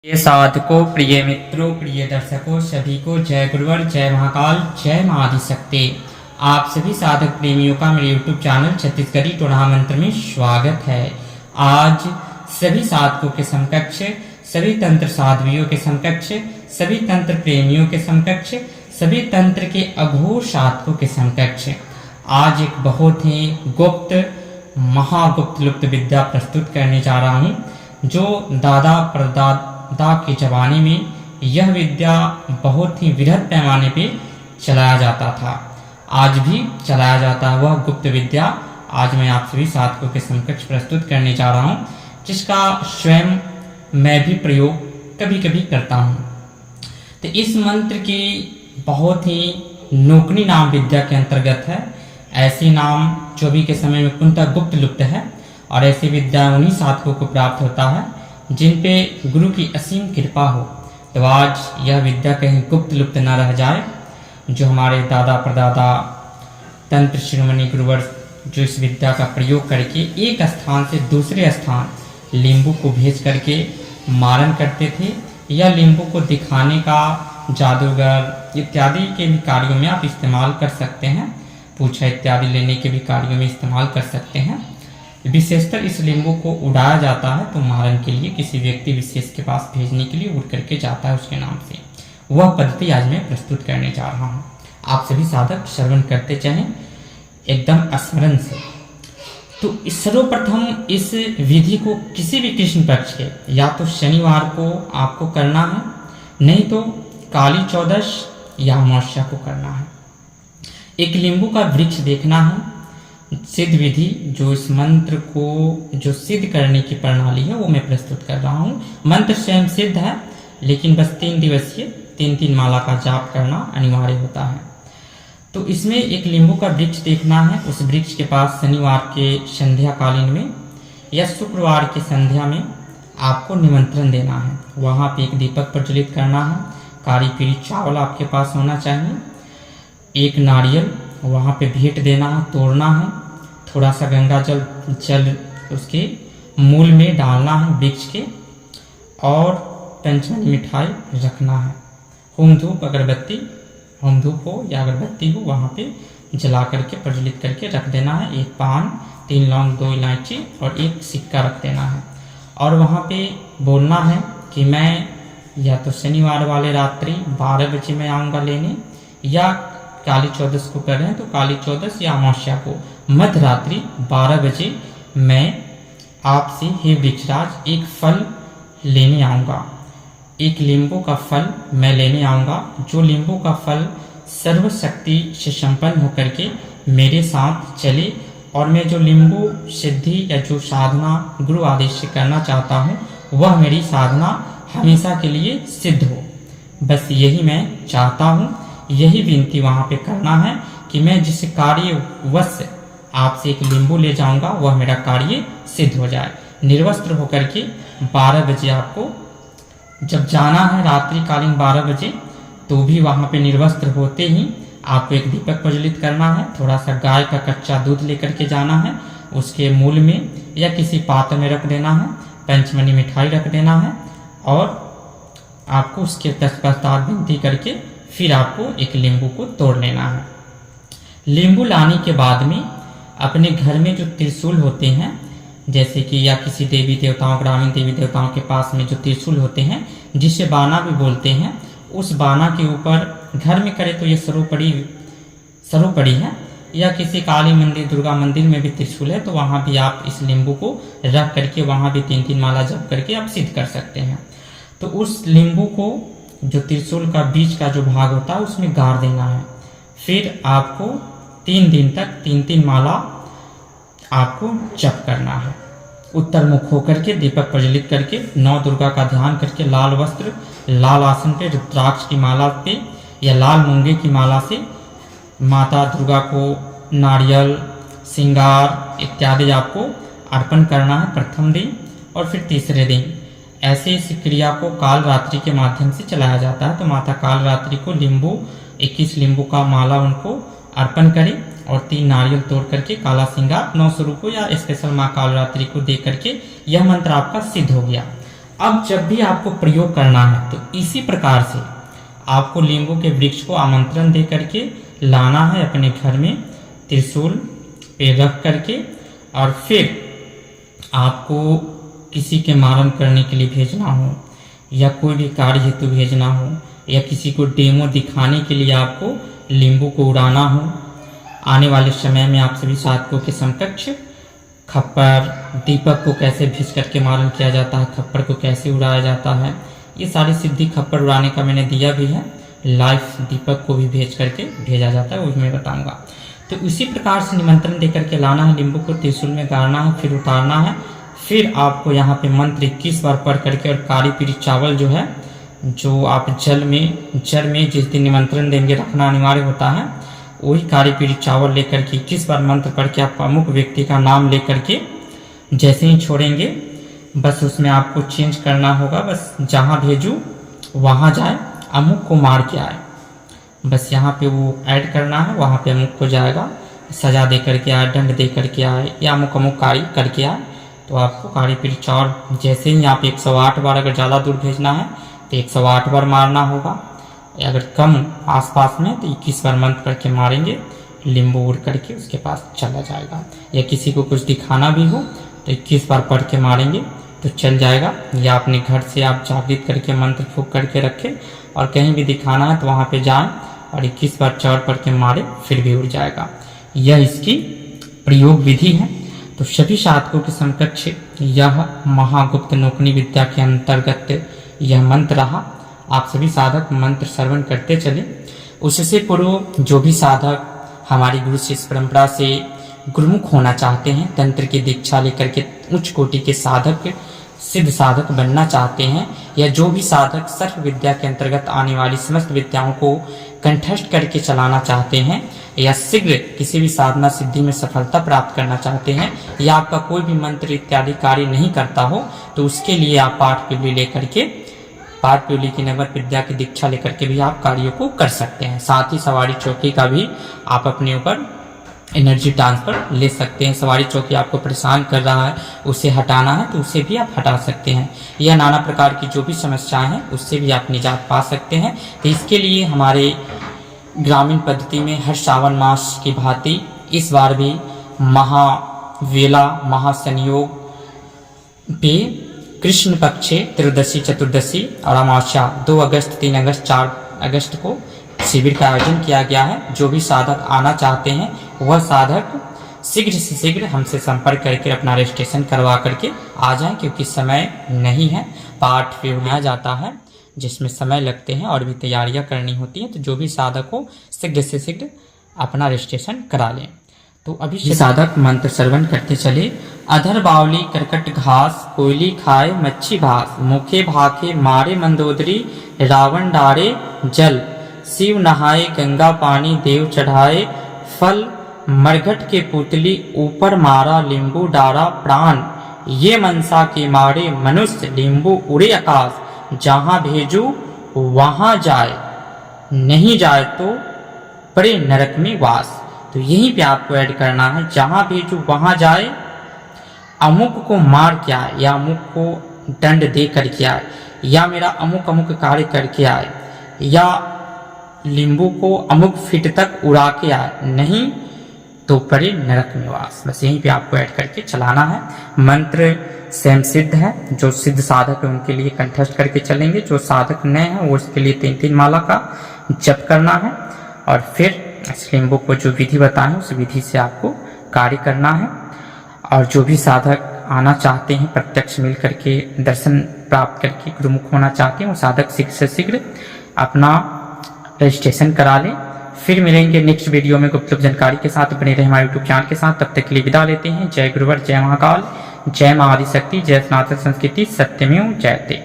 प्रिय साधकों, प्रिय मित्रों, प्रिय दर्शकों, सभी को जय गुरुवर, जय महाकाल, जय महाआदिशक्ति। आप सभी साधक प्रेमियों का मेरे YouTube चैनल छत्तीसगढ़ी टोना मंत्र में स्वागत है। आज सभी साधकों के समकक्ष, सभी तंत्र साध्वियों के समकक्ष, सभी तंत्र प्रेमियों के समकक्ष, सभी तंत्र के अघोर साधकों के समकक्ष आज एक बहुत ही गुप्त, महागुप्त लुप्त विद्या प्रस्तुत करने जा रहा हूँ, जो दादा परदादा के जमाने में यह विद्या बहुत ही वृहद पैमाने पे चलाया जाता था। आज भी चलाया जाता है वह गुप्त विद्या आज मैं आप सभी साधकों के समकक्ष प्रस्तुत करने जा रहा हूँ, जिसका स्वयं मैं भी प्रयोग कभी कभी करता हूँ। तो इस मंत्र की बहुत ही नोकनी नाम विद्या के अंतर्गत है। ऐसी नाम जो भी के समय में पूर्णतः गुप्त लुप्त है, और ऐसी विद्या उन्हीं साधकों को प्राप्त होता है जिन पे गुरु की असीम कृपा हो। तो आज यह विद्या कहीं गुप्त लुप्त न रह जाए, जो हमारे दादा परदादा तंत्र शिरोमणि गुरुवर जो इस विद्या का प्रयोग करके एक स्थान से दूसरे स्थान लींबू को भेज करके मारण करते थे, या लींबू को दिखाने का, जादूगर इत्यादि के भी कार्यों में आप इस्तेमाल कर सकते हैं। पूछा इत्यादि लेने के भी कार्यों में इस्तेमाल कर सकते हैं। विशेषतर इस लींबू को उड़ाया जाता है तो मारण के लिए, किसी व्यक्ति विशेष के पास भेजने के लिए उड़ करके जाता है उसके नाम से। वह पद्धति आज मैं प्रस्तुत करने जा रहा हूँ। आप सभी साधक श्रवण करते चाहें एकदम स्मरण से। तो सर्वप्रथम इस विधि को किसी भी कृष्ण पक्ष के, या तो शनिवार को आपको करना है, नहीं तो काली चौदश या अमावस्या को करना है। एक लींबू का वृक्ष देखना है। सिद्ध विधि जो इस मंत्र को जो सिद्ध करने की प्रणाली है वो मैं प्रस्तुत कर रहा हूँ। मंत्र स्वयं सिद्ध है, लेकिन बस 3 दिवसीय 3 माला का जाप करना अनिवार्य होता है। तो इसमें एक लींबू का वृक्ष देखना है। उस वृक्ष के पास शनिवार के संध्या कालीन में या शुक्रवार की संध्या में आपको निमंत्रण देना है। वहाँ पे एक दीपक प्रज्वलित करना है। कारी पीली चावल आपके पास होना चाहिए। एक नारियल वहाँ पे भेंट देना है, तोड़ना है। थोड़ा सा गंगा जल उसके मूल में डालना है वृक्ष के, और पंचमनी मिठाई रखना है। होम धूप अगरबत्ती, होम धूप हो या अगरबत्ती हो, वहाँ पे जला करके प्रज्वलित करके रख देना है। 1 पान, 3 लौंग, 2 इलायची और 1 सिक्का रख देना है। और वहाँ पे बोलना है कि मैं या तो शनिवार वाले रात्रि 12 बजे मैं आऊँगा लेने, या काली चौदस को कर रहे हैं तो काली चौदस या अमावस्या को मध्य रात्रि 12 बजे मैं आपसे हे वृक्षराज एक फल लेने आऊँगा। एक लींबू का फल मैं लेने आऊँगा, जो लींबू का फल सर्वशक्ति से संपन्न होकर के मेरे साथ चले, और मैं जो लींबू सिद्धि या जो साधना गुरु आदेश से करना चाहता हूँ वह मेरी साधना हमेशा के लिए सिद्ध हो। बस यही मैं चाहता हूँ। यही विनती वहाँ पे करना है कि मैं जिस कार्य वश आपसे एक लींबू ले जाऊंगा वह मेरा कार्य सिद्ध हो जाए। निर्वस्त्र होकर के 12 बजे आपको जब जाना है, रात्रिकालीन 12 बजे, तो भी वहाँ पे निर्वस्त्र होते ही आपको एक दीपक प्रज्वलित करना है। थोड़ा सा गाय का कच्चा दूध लेकर के जाना है, उसके मूल में या किसी पात्र में रख देना है। पंचमनी मिठाई रख देना है, और आपको उसके तत्पश्चात विनती करके फिर आपको एक लींबू को तोड़ लेना है। लींबू लाने के बाद में अपने घर में जो त्रिशूल होते हैं, जैसे कि या किसी देवी देवताओं, ग्रामीण देवी देवताओं के पास में जो त्रिशूल होते हैं, जिसे बाना भी बोलते हैं, उस बाना के ऊपर घर में करे तो ये सरोपड़ी है, या किसी काली मंदिर, दुर्गा मंदिर में भी त्रिशूल है, तो वहाँ भी आप इस लींबू को रख करके वहाँ भी 3 माला जप करके आप सिद्ध कर सकते हैं। तो उस लींबू को जो त्रिशूल का बीच का जो भाग होता है उसमें गाड़ देना है। फिर आपको 3 दिन तक 3 माला आपको जप करना है। उत्तर मुख होकर के दीपक प्रज्वलित करके 9 दुर्गा का ध्यान करके लाल वस्त्र, लाल आसन पे रुद्राक्ष की माला पे या लाल मूंगे की माला से माता दुर्गा को नारियल, श्रृंगार इत्यादि आपको अर्पण करना है प्रथम दिन, और फिर तीसरे दिन। ऐसे इस क्रिया को काल रात्रि के माध्यम से चलाया जाता है। तो माता काल रात्रि को 21 लींबू का माला उनको अर्पण करें, और 3 नारियल तोड़ करके काला श्रृंगार 9 स्वरूप को या स्पेशल माँ काल रात्रि को दे करके यह मंत्र आपका सिद्ध हो गया। अब जब भी आपको प्रयोग करना है तो इसी प्रकार से आपको नींबू के वृक्ष को आमंत्रण दे करके लाना है अपने घर में, त्रिशूल पे रख करके, और फिर आपको किसी के मारण करने के लिए भेजना हो या कोई भी कार्य हेतु भेजना हो या किसी को डेमो दिखाने के लिए आपको नींबू को उड़ाना हो, आने वाले समय में आप सभी साधकों के समकक्ष खप्पर, दीपक को कैसे भेज करके मारण किया जाता है, खप्पर को कैसे उड़ाया जाता है, ये सारी सिद्धि खप्पर उड़ाने का मैंने दिया भी है। लाइव दीपक को भी भेज करके भेजा जाता है, वो भी मैं बताऊंगा। तो उसी प्रकार से निमंत्रण दे करके लाना है, नींबू को त्रिशूल में गाड़ना है, फिर उतारना है। फिर आपको यहाँ पे मंत्र 21 बार पढ़ करके, और काली पीली चावल जो है, जो आप जल में जिस दिन निमंत्रण देंगे रखना अनिवार्य होता है, वही काली पीली चावल लेकर के 21 बार मंत्र पढ़ के आप अमुक व्यक्ति का नाम लेकर के जैसे ही छोड़ेंगे, बस उसमें आपको चेंज करना होगा। बस जहाँ भेजूँ वहाँ जाए, अमुक को मार के आए, बस यहाँ पे वो ऐड करना है, वहाँ पे अमुक को जाएगा, सजा दे करके आए, दंड दे करके आए, या अमुक कार्य करके आए, तो आपको काली पीली चावल जैसे ही आप 108 बार, अगर ज़्यादा दूर भेजना है तो 108 बार मारना होगा, अगर कम आसपास में तो 21 बार मंत्र करके मारेंगे, नींबू उड़ करके उसके पास चला जाएगा। या किसी को कुछ दिखाना भी हो तो 21 बार पढ़ के मारेंगे तो चल जाएगा। या अपने घर से आप जागृत करके मंत्र फूंक करके रखें, और कहीं भी दिखाना है तो वहाँ पे जाएं और 21 बार चावल पढ़ के मारे, फिर भी उड़ जाएगा। यह इसकी प्रयोग विधि है। तो सभी साधकों के समकक्ष यह महागुप्त नौकनी विद्या के अंतर्गत यह मंत्र रहा। आप सभी साधक मंत्र श्रवण करते चले। उससे पूर्व जो भी साधक हमारी गुरु शिष्य परंपरा से गुरुमुख होना चाहते हैं, तंत्र की दीक्षा लेकर के उच्च कोटि के साधक, सिद्ध साधक बनना चाहते हैं, या जो भी साधक सर्व विद्या के अंतर्गत आने वाली समस्त विद्याओं को कंठस्थ करके चलाना चाहते हैं, या शीघ्र किसी भी साधना सिद्धि में सफलता प्राप्त करना चाहते हैं, या आपका कोई भी मंत्र इत्यादि कार्य नहीं करता हो, तो उसके लिए आप पाठ पिवली लेकर के, पाठ पिवली की नगर विद्या की दीक्षा लेकर के भी आप कार्यों को कर सकते हैं। साथ ही सवारी चौकी का भी आप अपने ऊपर एनर्जी ट्रांसफर ले सकते हैं। सवारी चौकी आपको परेशान कर रहा है, उसे हटाना है तो उसे भी आप हटा सकते हैं, या नाना प्रकार की जो भी समस्याएं हैं उससे भी आप निजात पा सकते हैं। तो इसके लिए हमारे ग्रामीण पद्धति में हर श्रावण मास की भांति इस बार भी महावेला महासंयोग पे कृष्ण पक्षे त्रयोदशी, चतुर्दशी और अमावस्या 2 अगस्त, 3 अगस्त, 4 अगस्त को शिविर का आयोजन किया गया है। जो भी साधक आना चाहते हैं वह साधक शीघ्र से शीघ्र हमसे संपर्क करके अपना रजिस्ट्रेशन करवा करके आ जाएं, क्योंकि समय नहीं है। पाठ पिवलिया जाता है जिसमें समय लगते हैं और भी तैयारियां करनी होती हैं। तो जो भी साधक हो शीघ्र से शीघ्र अपना रजिस्ट्रेशन करा लें। तो अभी साधक मंत्र श्रवण करते चले। अधर बावली करकट घास, कोयली खाए मच्छी भास, मुखे भाखे मारे मंदोदरी, रावण डारे जल, शिव नहाए गंगा पानी देव चढ़ाए, फल मरघट के पुतली ऊपर मारा नींबू डारा प्राण, ये मनसा के मारे मनुष्य नींबू उड़े आकाश, जहाँ भेजू वहाँ जाए, नहीं जाए तो पड़े नरक में वास। तो यहीं पे आपको ऐड करना है, जहाँ भेजू वहाँ जाए, अमुक को मार के आए, या अमुक को दंड दे करके आए, या मेरा अमुक अमुक कार्य करके आए, या नींबू को अमुक फीट तक उड़ा के आए, नहीं तो पड़े नरक में वास। बस यहीं पे आपको ऐड करके चलाना है। मंत्र स्वयं सिद्ध है, जो सिद्ध साधक है उनके लिए कंठस्थ करके चलेंगे, जो साधक नए हैं वो इसके लिए 3-3 माला का जप करना है, और फिर इस नींबू को जो विधि बताएं उस विधि से आपको कार्य करना है। और जो भी साधक आना चाहते हैं, प्रत्यक्ष मिल करके दर्शन प्राप्त करके गुरुमुख होना चाहते हैं, वो साधक शीघ्र से शीघ्र अपना रजिस्ट्रेशन करा लें। फिर मिलेंगे नेक्स्ट वीडियो में गुप्त जानकारी के साथ। बने रहे हमारे यूट्यूब चैनल के साथ। तब तक के लिए विदा लेते हैं। जय गुरुवर, जय महाकाल, जय मां आदिशक्ति, जय सनातन संस्कृति, सत्यमेव जयते।